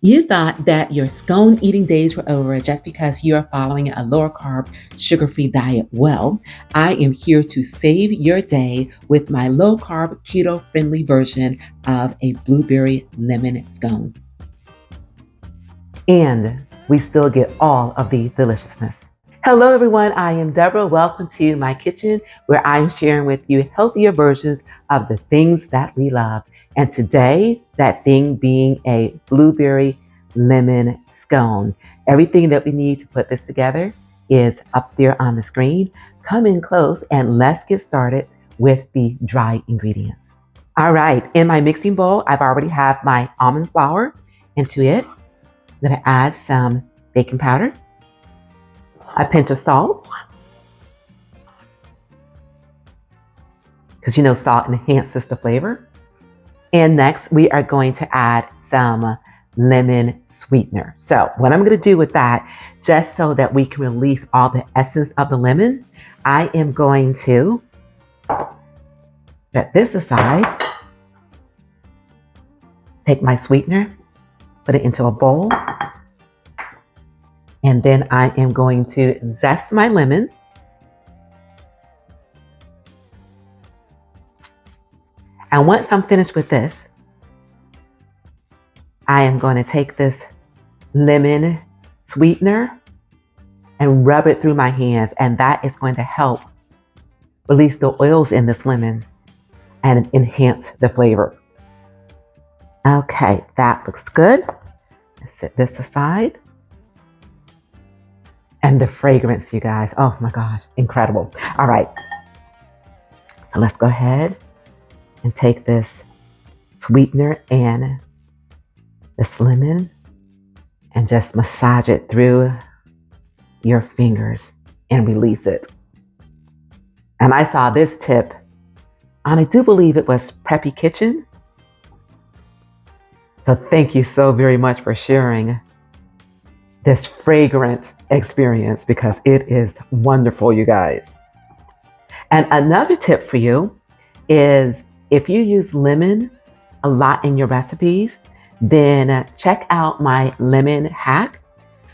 You thought that your scone eating days were over just because you are following a lower carb, sugar free diet. Well, I am here to save your day with my low carb, keto friendly version of a blueberry lemon scone. And we still get all of the deliciousness. Hello, everyone. I am Deborah. Welcome to my kitchen where I'm sharing with you healthier versions of the things that we love. And today, that thing being a blueberry lemon scone. Everything that we need to put this together is up there on the screen. Come in close and let's get started with the dry ingredients. All right, in my mixing bowl, I've already have my almond flour into it. I'm gonna add some baking powder, a pinch of salt, because you know salt enhances the flavor. And next, we are going to add some lemon sweetener. So what I'm going to do with that, just so that we can release all the essence of the lemon, I am going to set this aside, take my sweetener, put it into a bowl, and then I am going to zest my lemon. And once I'm finished with this, I am going to take this lemon sweetener and rub it through my hands, and that is going to help release the oils in this lemon and enhance the flavor. Okay, that looks good. Let's set this aside. And the fragrance, you guys, oh my gosh, incredible. All right, so let's go ahead and take this sweetener and this lemon and just massage it through your fingers and release it. And I saw this tip, and I do believe it was Preppy Kitchen. So thank you so very much for sharing this fragrant experience, because it is wonderful, you guys. And another tip for you is if you use lemon a lot in your recipes, then check out my lemon hack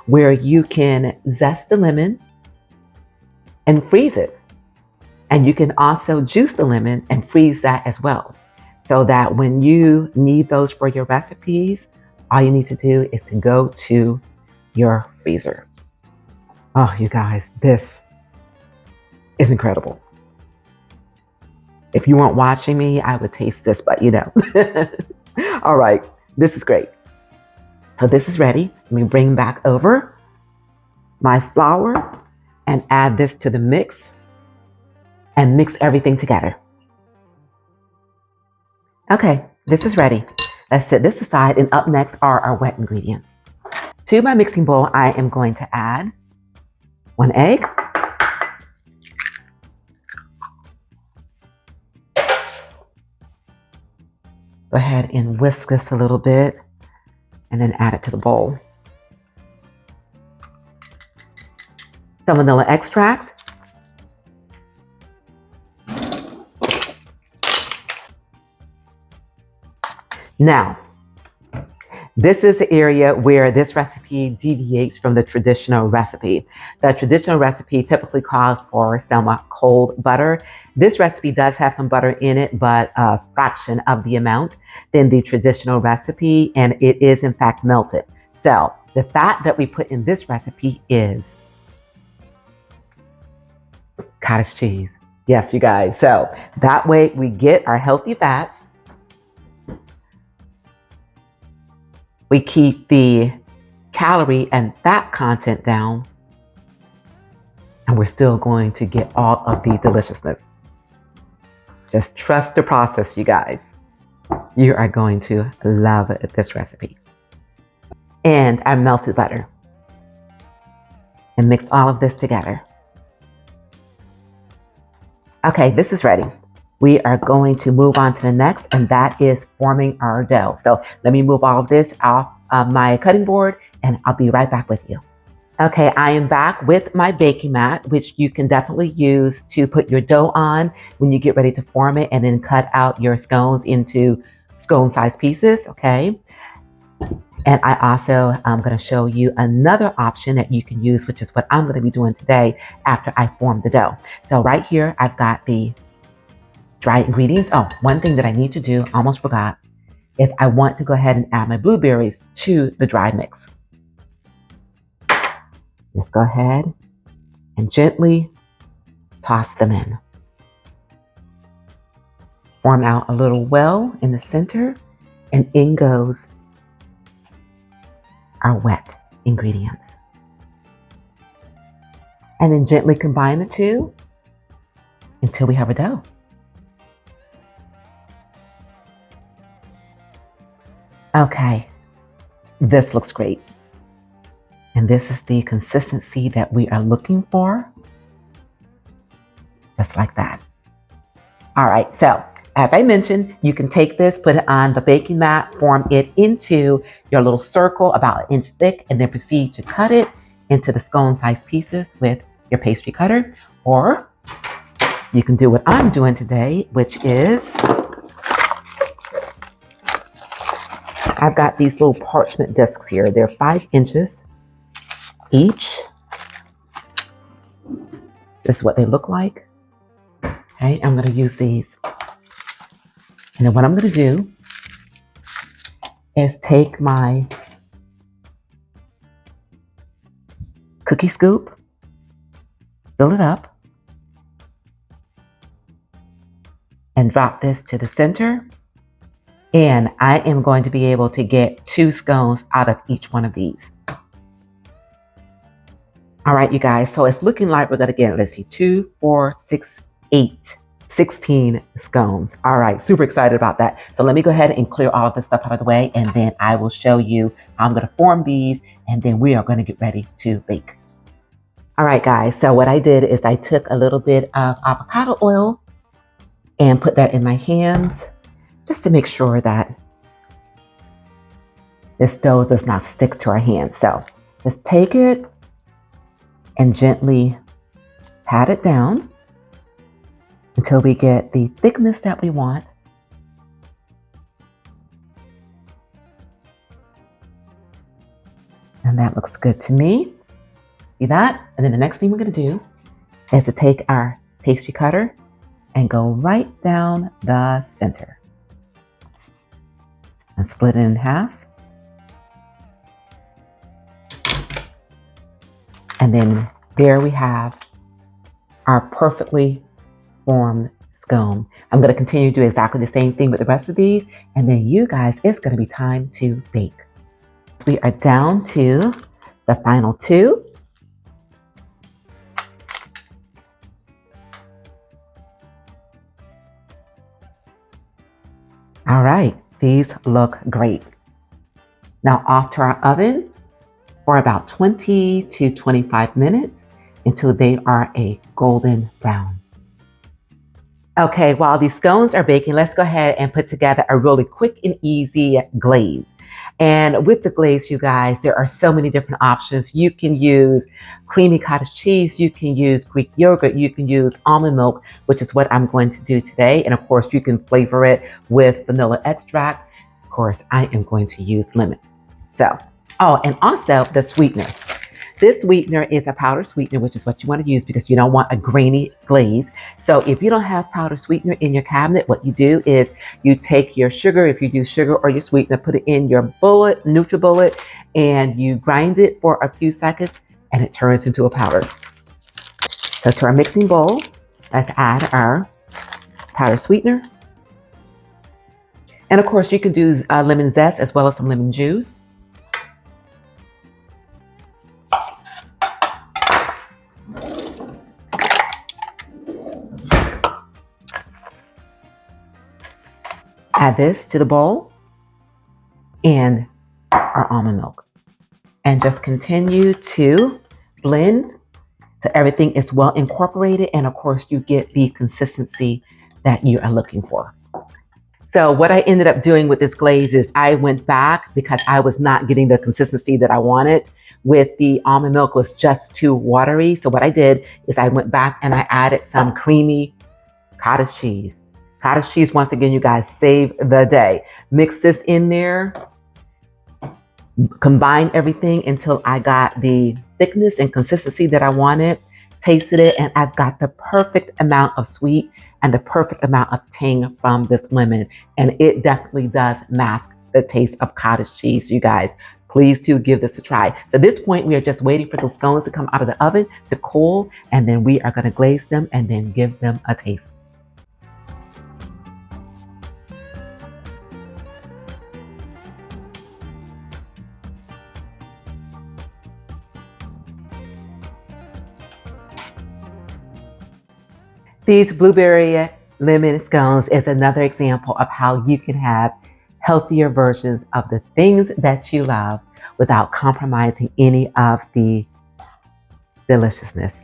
where you can zest the lemon and freeze it. And you can also juice the lemon and freeze that as well. So that when you need those for your recipes, all you need to do is to go to your freezer. Oh, you guys, this is incredible. If you weren't watching me, I would taste this, but you know. All right, this is great. So this is ready. Let me bring back over my flour and add this to the mix and mix everything together. Okay, this is ready. Let's set this aside, and up next are our wet ingredients. To my mixing bowl, I am going to add 1 egg, go ahead and whisk this a little bit and then add it to the bowl. Some vanilla extract. Now, this is the area where this recipe deviates from the traditional recipe. The traditional recipe typically calls for some cold butter. This recipe does have some butter in it, but a fraction of the amount than the traditional recipe, and it is in fact melted. So the fat that we put in this recipe is cottage cheese. Yes, you guys. So that way we get our healthy fats. We keep the calorie and fat content down, and we're still going to get all of the deliciousness. Just trust the process, you guys. You are going to love this recipe. And our melted butter. And mix all of this together. Okay, this is ready. We are going to move on to the next, and that is forming our dough. So let me move all of this off of my cutting board, and I'll be right back with you. Okay, I am back with my baking mat, which you can definitely use to put your dough on when you get ready to form it, and then cut out your scones into scone-sized pieces, okay? And I also am going to show you another option that you can use, which is what I'm going to be doing today after I form the dough. So right here, I've got the dry ingredients. Oh, one thing that I need to do, almost forgot, is I want to go ahead and add my blueberries to the dry mix. Just go ahead and gently toss them in. Form out a little well in the center, and in goes our wet ingredients. And then gently combine the two until we have a dough. Okay, this looks great. And this is the consistency that we are looking for. Just like that. All right, so as I mentioned, you can take this, put it on the baking mat, form it into your little circle about 1 inch thick, and then proceed to cut it into the scone-sized pieces with your pastry cutter. Or you can do what I'm doing today, which is I've got these little parchment discs here. They're 5 inches each. This is what they look like. Okay, I'm going to use these. And then what I'm going to do is take my cookie scoop, fill it up, and drop this to the center. And I am going to be able to get 2 scones out of each one of these. All right, you guys, so it's looking like we're going to get, let's see, 2, 4, 6, 8, 16 scones. All right, super excited about that. So let me go ahead and clear all of this stuff out of the way, and then I will show you how I'm going to form these, and then we are going to get ready to bake. All right, guys, so what I did is I took a little bit of avocado oil and put that in my hands just to make sure that this dough does not stick to our hands. So just take it and gently pat it down until we get the thickness that we want. And that looks good to me. See that? And then the next thing we're going to do is to take our pastry cutter and go right down the center and split it in half. And then there we have our perfectly formed scone. I'm going to continue to do exactly the same thing with the rest of these. And then you guys, it's going to be time to bake. We are down to the final 2. All right, these look great. Now off to our oven for about 20 to 25 minutes until they are a golden brown. Okay, while these scones are baking, let's go ahead and put together a really quick and easy glaze. And with the glaze, you guys, there are so many different options. You can use creamy cottage cheese, you can use Greek yogurt, you can use almond milk, which is what I'm going to do today. And of course, you can flavor it with vanilla extract. Of course, I am going to use lemon. So, oh, and also the sweetener. This sweetener is a powder sweetener, which is what you want to use because you don't want a grainy glaze. So if you don't have powder sweetener in your cabinet, what you do is you take your sugar, if you use sugar or your sweetener, put it in your bullet, NutriBullet, and you grind it for a few seconds and it turns into a powder. So to our mixing bowl, let's add our powder sweetener. And of course you can do lemon zest as well as some lemon juice. Add this to the bowl and our almond milk. And just continue to blend so everything is well incorporated. And of course, you get the consistency that you are looking for. So what I ended up doing with this glaze is I went back because I was not getting the consistency that I wanted. With the almond milk was just too watery. So what I did is I went back and I added some creamy cottage cheese. Cottage cheese, once again, you guys, save the day. Mix this in there Combined everything until I got the thickness and consistency that I wanted, tasted it, and I've got the perfect amount of sweet and the perfect amount of tang from this lemon. And it definitely does mask the taste of cottage cheese, you guys. Please do give this a try. So at this point, we are just waiting for the scones to come out of the oven to cool, and then we are going to glaze them and then give them a taste. These blueberry lemon scones is another example of how you can have healthier versions of the things that you love without compromising any of the deliciousness.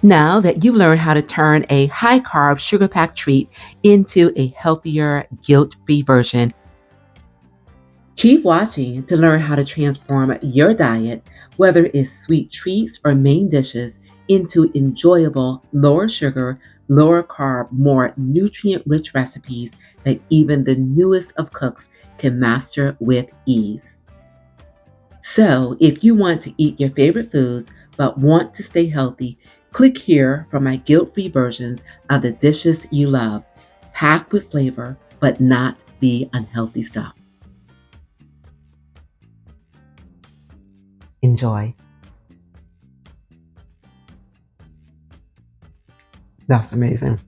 Now that you've learned how to turn a high carb, sugar packed treat into a healthier, guilt free version, keep watching to learn how to transform your diet, whether it's sweet treats or main dishes, into enjoyable, lower sugar, lower carb, more nutrient rich recipes that even the newest of cooks can master with ease. So, if you want to eat your favorite foods but want to stay healthy, click here for my guilt free versions of the dishes you love, packed with flavor but not the unhealthy stuff. Enjoy. That's amazing.